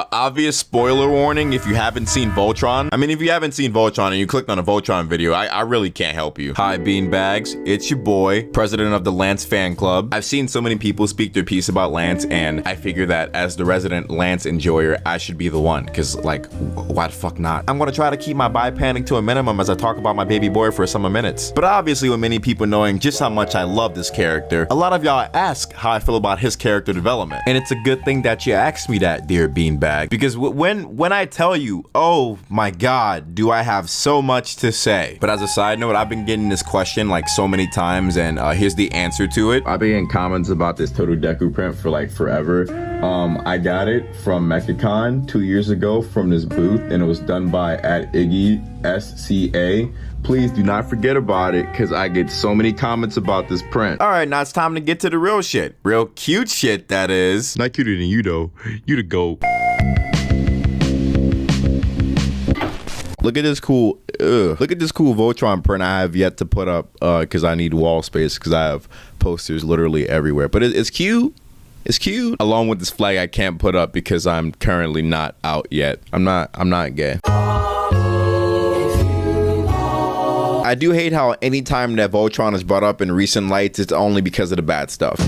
Obvious spoiler warning if you haven't seen Voltron. I mean, if you haven't seen Voltron and you clicked on a Voltron video, I really can't help you. Hi, beanbags. It's your boy, president of the Lance fan club. I've seen so many people speak their piece about Lance, and I figure that as the resident Lance enjoyer, I should be the one, because, like, why the fuck not? I'm gonna try to keep my bi-panning to a minimum as I talk about my baby boy for some minutes. But obviously, with many people knowing just how much I love this character, a lot of y'all ask how I feel about his character development. And it's a good thing that you asked me that, dear beanbag, because when I tell you, oh my god, do I have so much to say. But as a side note, I've been getting this question like so many times, and here's the answer to it. I've been getting comments about this Total Deku print for like forever. I got it from MechaCon 2 years ago from this booth, and it was done by @IggySCA. Please do not forget about it, because I get so many comments about this print. All right, now it's time to get to the real shit. Real cute shit, that is. Not cuter than you, though. You the GOAT. Look at this cool, look at this cool Voltron print I have yet to put up, because I need wall space, because I have posters literally everywhere. But it's cute. It's cute. Along with this flag I can't put up because I'm currently not out yet. I'm not gay. I do hate how anytime that Voltron is brought up in recent lights, it's only because of the bad stuff.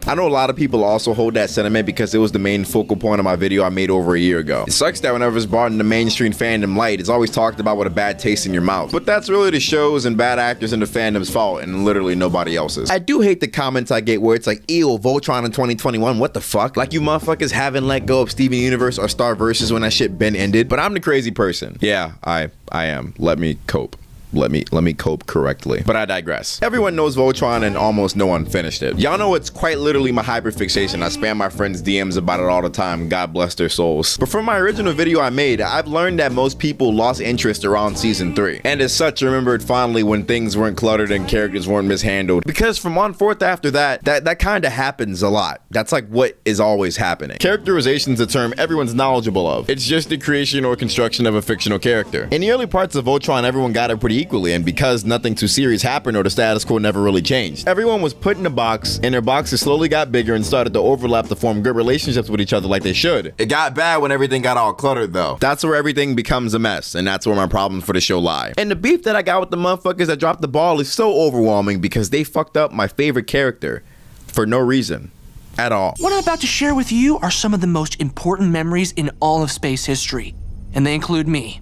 I know a lot of people also hold that sentiment because it was the main focal point of my video I made over a year ago. It sucks that whenever it's brought in the mainstream fandom light, it's always talked about with a bad taste in your mouth. But that's really the shows and bad actors in the fandom's fault, and literally nobody else's. I do hate the comments I get where it's like, ew, Voltron in 2021, what the fuck? Like you motherfuckers haven't let go of Steven Universe or Star Versus when that shit been ended. But I'm the crazy person. Yeah, I am. Let me cope. Let me cope correctly. But I digress. Everyone knows Voltron and almost no one finished it. Y'all know it's quite literally my hyperfixation. I spam my friends' DMs about it all the time. God bless their souls. But from my original video I made, I've learned that most people lost interest around season 3. And as such, remembered fondly when things weren't cluttered and characters weren't mishandled. Because from on forth after that kind of happens a lot. That's like what is always happening. Characterization's a term everyone's knowledgeable of. It's just the creation or construction of a fictional character. In the early parts of Voltron, everyone got it pretty equally, and because nothing too serious happened or the status quo never really changed. Everyone was put in a box, and their boxes slowly got bigger and started to overlap to form good relationships with each other like they should. It got bad when everything got all cluttered though. That's where everything becomes a mess, and that's where my problems for the show lie. And the beef that I got with the motherfuckers that dropped the ball is so overwhelming because they fucked up my favorite character for no reason at all. What I'm about to share with you are some of the most important memories in all of space history, and they include me.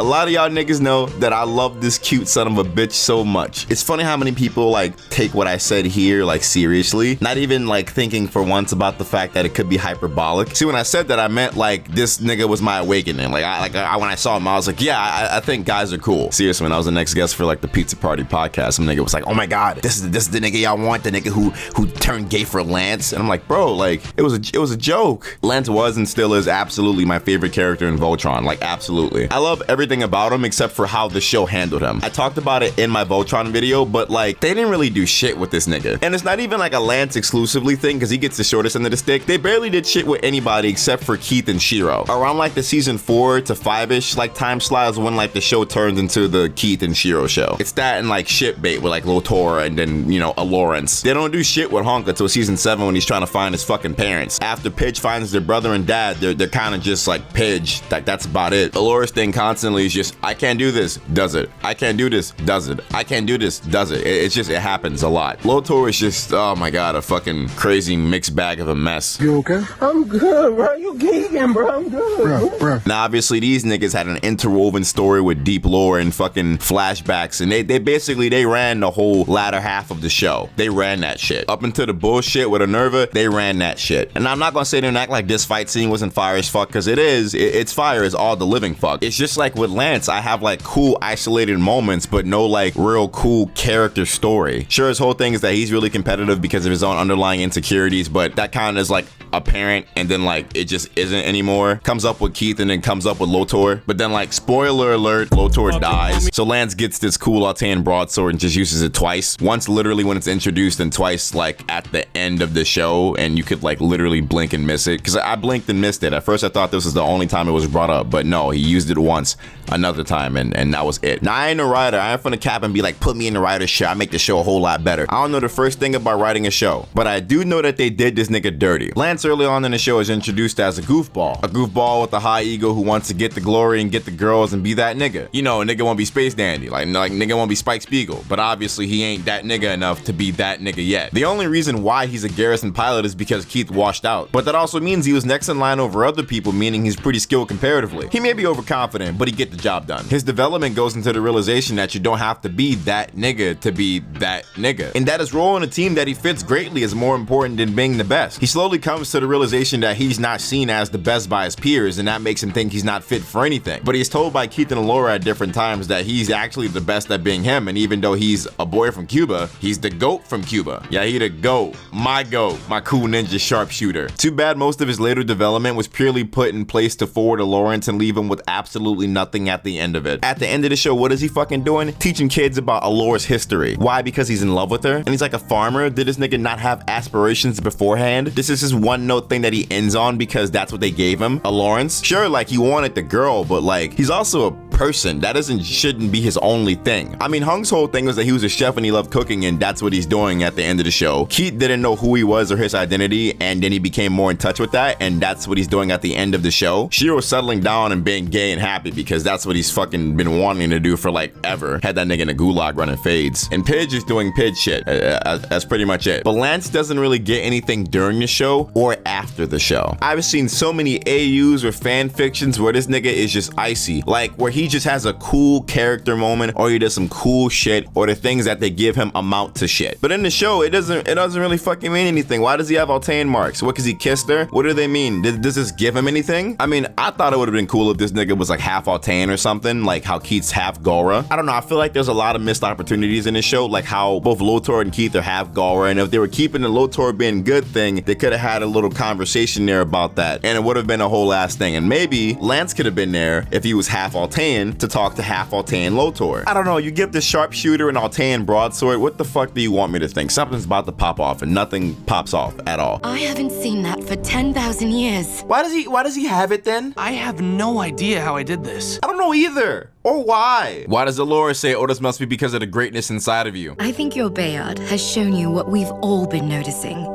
A lot of y'all niggas know that I love this cute son of a bitch so much. It's funny how many people like take what I said here like seriously, not even like thinking for once about the fact that it could be hyperbolic. See, when I said that, I meant like this nigga was my awakening. Like when I saw him, I was like, yeah, I think guys are cool. Seriously, when I was the next guest for like the Pizza Party podcast, some nigga was like, oh my god, this is the nigga y'all want, the nigga who turned gay for Lance. And I'm like, bro, like it was a joke. Lance was and still is absolutely my favorite character in Voltron, like absolutely. I love everything about him except for how the show handled him. I talked about it in my Voltron video, but like they didn't really do shit with this nigga. And it's not even like a Lance exclusively thing because he gets the shortest end of the stick. They barely did shit with anybody except for Keith and Shiro. Around like the season 4 to 5-ish like time slot is when like the show turns into the Keith and Shiro show. It's that and like shit bait with like Lotora and then, you know, Allurance. They don't do shit with Honk until season 7 when he's trying to find his fucking parents. After Pidge finds their brother and dad, they're kind of just like Pidge. That's about it. Allura's thing constantly is just, I can't do this, does it. I can't do this, does it. I can't do this, does it. It's just, it happens a lot. Lotor is just, oh my god, a fucking crazy mixed bag of a mess. You okay? I'm good, bro. You geeking, bro. I'm good. Bro. Now, obviously, these niggas had an interwoven story with deep lore and fucking flashbacks, and they basically, they ran the whole latter half of the show. They ran that shit. Up into the bullshit with Enerva, they ran that shit. And I'm not gonna sit there and act like this fight scene wasn't fire as fuck, because it is. It's fire as all the living fuck. It's just like with Lance, I have like cool isolated moments, but no like real cool character story. Sure, his whole thing is that he's really competitive because of his own underlying insecurities, but that kind of is like apparent, and then like it just isn't anymore. Comes up with Keith and then comes up with Lotor. But then like spoiler alert, Lotor dies. So Lance gets this cool Altean broadsword and just uses it twice. Once literally when it's introduced and twice like at the end of the show, and you could like literally blink and miss it. Cause I blinked and missed it. At first I thought this was the only time it was brought up, but no, he used it once another time and that was it. Now I ain't a writer. I ain't finna cap and be like, put me in the writer's chair. I make the show a whole lot better. I don't know the first thing about writing a show, but I do know that they did this nigga dirty. Lance early on in the show is introduced as a goofball with a high ego who wants to get the glory and get the girls and be that nigga. You know, a nigga won't be Space Dandy, like nigga won't be Spike Spiegel, but obviously he ain't that nigga enough to be that nigga yet. The only reason why he's a garrison pilot is because Keith washed out, but that also means he was next in line over other people, meaning he's pretty skilled comparatively. He may be overconfident, but he get the job done. His development goes into the realization that you don't have to be that nigga to be that nigga, and that his role in a team that he fits greatly is more important than being the best. He slowly comes to the realization that he's not seen as the best by his peers, and that makes him think he's not fit for anything. But he's told by Keith and Allura at different times that he's actually the best at being him, and even though he's a boy from Cuba, he's the GOAT from Cuba. Yeah, he the GOAT, my cool ninja sharpshooter. Too bad most of his later development was purely put in place to forward Lawrence and leave him with absolutely nothing at the end of it. At the end of the show, what is he fucking doing? Teaching kids about Allura's history. Why? Because he's in love with her? And he's like a farmer? Did this nigga not have aspirations beforehand? This is his one note thing that he ends on because that's what they gave him? A Lawrence? Sure, like he wanted the girl, but like he's also a person. That shouldn't be his only thing. I mean, Hung's whole thing was that he was a chef and he loved cooking, and that's what he's doing at the end of the show. Keith didn't know who he was or his identity, and then he became more in touch with that, and that's what he's doing at the end of the show. Shiro's settling down and being gay and happy because that's what he's fucking been wanting to do for like ever. Had that nigga in a gulag running fades. And Pidge is doing Pidge shit. That's pretty much it. But Lance doesn't really get anything during the show or after the show. I've seen so many AUs or fan fictions where this nigga is just icy. Like where he just has a cool character moment, or he does some cool shit, or the things that they give him amount to shit. But in the show, it doesn't really fucking mean anything. Why does he have Altean marks? What, cause he kissed her? What do they mean? Does this give him anything? I mean, I thought it would have been cool if this nigga was like half Altean or something, like how Keith's half Gora. I don't know, I feel like there's a lot of missed opportunities in this show, like how both Lotor and Keith are half Gora, and if they were keeping the Lotor being good thing, they could have had a little conversation there about that, and it would have been a whole ass thing. And maybe Lance could have been there if he was half Altean to talk to half Altean Lotor. I don't know, you give the sharpshooter an Altean broadsword, what the fuck do you want me to think? Something's about to pop off, and nothing pops off at all. I haven't seen that for 10,000 years. Why does he have it then? I have no idea how I did this. I don't know either. Or why? Why does Allura say, oh, this must be because of the greatness inside of you? I think your Bayard has shown you what we've all been noticing.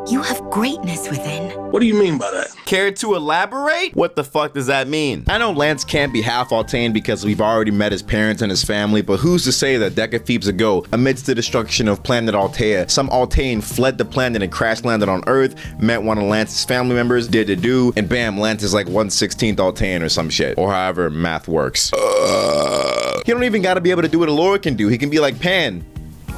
You have greatness within. What do you mean by that? Care to elaborate? What the fuck does that mean? I know Lance can't be half Altean because we've already met his parents and his family, but who's to say that decaphetes ago, amidst the destruction of planet Altea, some Altean fled the planet and crash landed on Earth, met one of Lance's family members, did a do, and bam, Lance is like 1/16th Altean or some shit, or however math works. He don't even gotta be able to do what Allura can do. He can be like Pan.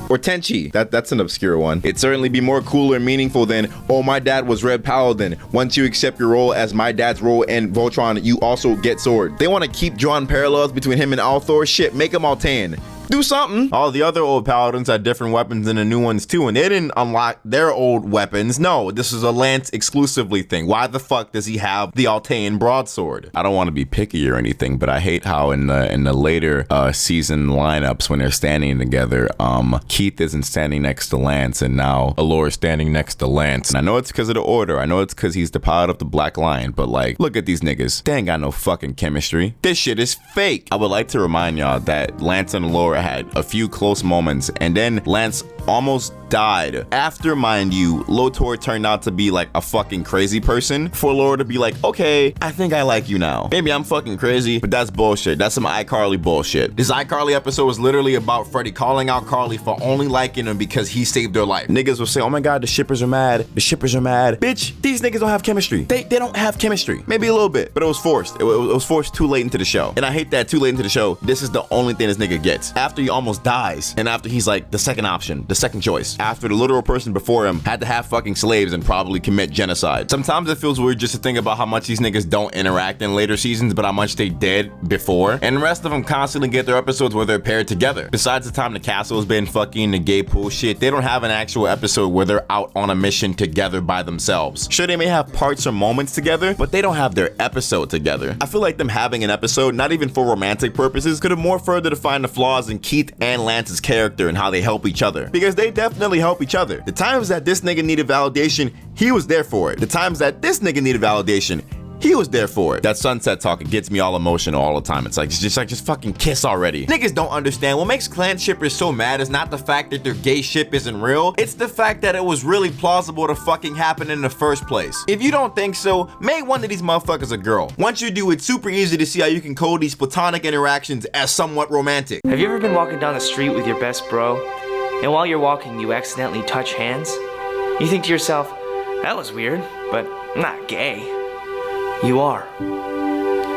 Or Tenchi. That's an obscure one. It'd certainly be more cooler and meaningful than, oh, my dad was Red Paladin. Once you accept your role as my dad's role in Voltron, you also get sword. They want to keep drawing parallels between him and Althor. Shit, make him Altean. Do something. All the other old paladins had different weapons than the new ones too, and they didn't unlock their old weapons. No, this is a Lance exclusively thing. Why the fuck does he have the Altean broadsword? I don't want to be picky or anything, but I hate how in the later season lineups when they're standing together, Keith isn't standing next to Lance, and now Allura's standing next to Lance. And I know it's because of the order. I know it's because he's the pilot of the Black Lion, but like, look at these niggas. They ain't got no fucking chemistry. This shit is fake. I would like to remind y'all that Lance and Allura had a few close moments, and then Lance almost died. After, mind you, Lotor turned out to be like a fucking crazy person, for Allura to be like, okay, I think I like you now. Maybe I'm fucking crazy, but that's bullshit. That's some iCarly bullshit. This iCarly episode was literally about Freddy calling out Carly for only liking him because he saved their life. Niggas will say, oh my god, the shippers are mad. The shippers are mad. Bitch, these niggas don't have chemistry. They don't have chemistry. Maybe a little bit, but it was forced. It was forced too late into the show. And I hate that too late into the show, this is the only thing this nigga gets. After he almost dies, and after he's like the second option, the second choice, after the literal person before him had to have fucking slaves and probably commit genocide. Sometimes it feels weird just to think about how much these niggas don't interact in later seasons, but how much they did before. And the rest of them constantly get their episodes where they're paired together. Besides the time the castle has been fucking the gay pool shit, they don't have an actual episode where they're out on a mission together by themselves. Sure, they may have parts or moments together, but they don't have their episode together. I feel like them having an episode, not even for romantic purposes, could have more further defined the flaws in Keith and Lance's character and how they help each other. Because they definitely help each other. The times that this nigga needed validation, he was there for it. The times that this nigga needed validation, he was there for it. That sunset talk, it gets me all emotional all the time. It's like, just fucking kiss already. Niggas don't understand. What makes clan shippers so mad is not the fact that their gay ship isn't real. It's the fact that it was really plausible to fucking happen in the first place. If you don't think so, make one of these motherfuckers a girl. Once you do, it's super easy to see how you can code these platonic interactions as somewhat romantic. Have you ever been walking down the street with your best bro, and while you're walking, you accidentally touch hands? You think to yourself, that was weird, but I'm not gay. You are.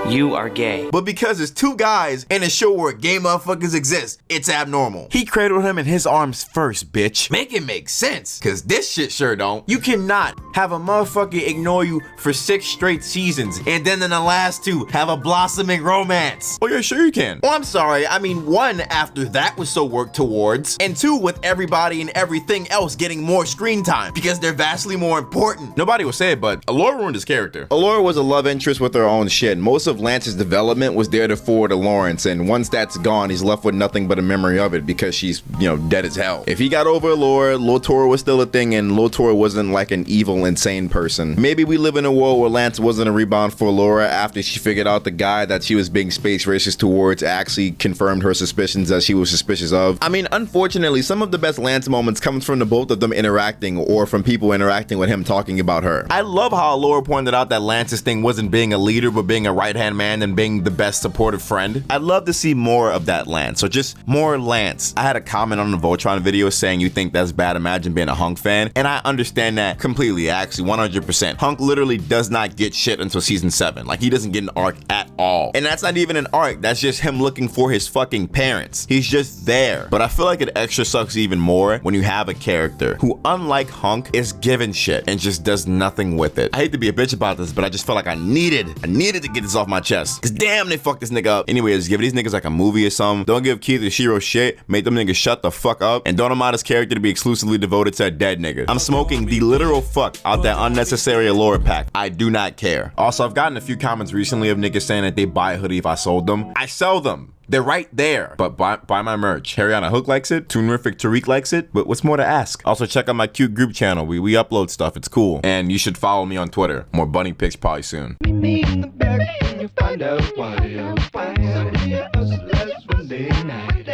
You are gay. But because it's two guys in a show where gay motherfuckers exist, it's abnormal. He cradled him in his arms first, bitch. Make it make sense, cause this shit sure don't. You cannot have a motherfucker ignore you for 6 straight seasons and then in the last 2 have a blossoming romance. Oh yeah, sure you can. Oh, I'm sorry. I mean, 1, after that was so worked towards, and 2, with everybody and everything else getting more screen time because they're vastly more important. Nobody will say it, but Allura ruined his character. Allura was a love interest with her own shit. Most of Lance's development was there to forward to Lawrence, and once that's gone, he's left with nothing but a memory of it because she's, dead as hell. If he got over Allura, Lotora was still a thing, and Lotora wasn't like an evil, insane person. Maybe we live in a world where Lance wasn't a rebound for Allura after she figured out the guy that she was being space racist towards actually confirmed her suspicions that she was suspicious of. I mean, unfortunately, some of the best Lance moments comes from the both of them interacting or from people interacting with him talking about her. I love how Allura pointed out that Lance's thing wasn't being a leader, but being a right-hand man and being the best supportive friend. I'd love to see more of that Lance, or just more Lance. I had a comment on the Voltron video saying you think that's bad, imagine being a Hunk fan, and I understand that completely, actually 100%. Hunk literally does not get shit until season 7. Like, he doesn't get an arc at all. And that's not even an arc, that's just him looking for his fucking parents. He's just there. But I feel like it extra sucks even more when you have a character who, unlike Hunk, is given shit and just does nothing with it. I hate to be a bitch about this, but I just felt like I needed to get this off my chest. Cause damn, they fucked this nigga up. Anyways, give these niggas like a movie or something. Don't give Keith or Shiro shit. Make them niggas shut the fuck up. And don't allow this character to be exclusively devoted to a dead nigga. I'm smoking the literal fuck out that unnecessary Allura pack. I do not care. Also, I've gotten a few comments recently of niggas saying that they buy a hoodie if I sold them. I sell them. They're right there. But buy my merch. Harriana Hook likes it. Toonerific Tariq likes it. But what's more to ask? Also, check out my cute group channel. We upload stuff. It's cool. And you should follow me on Twitter. More bunny pics probably soon. Meet me in the back when you find out why you'll find somebody else last one day night.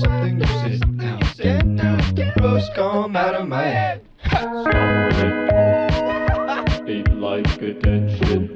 Something you sit now, get now. The rose come out of my head. Beat like attention.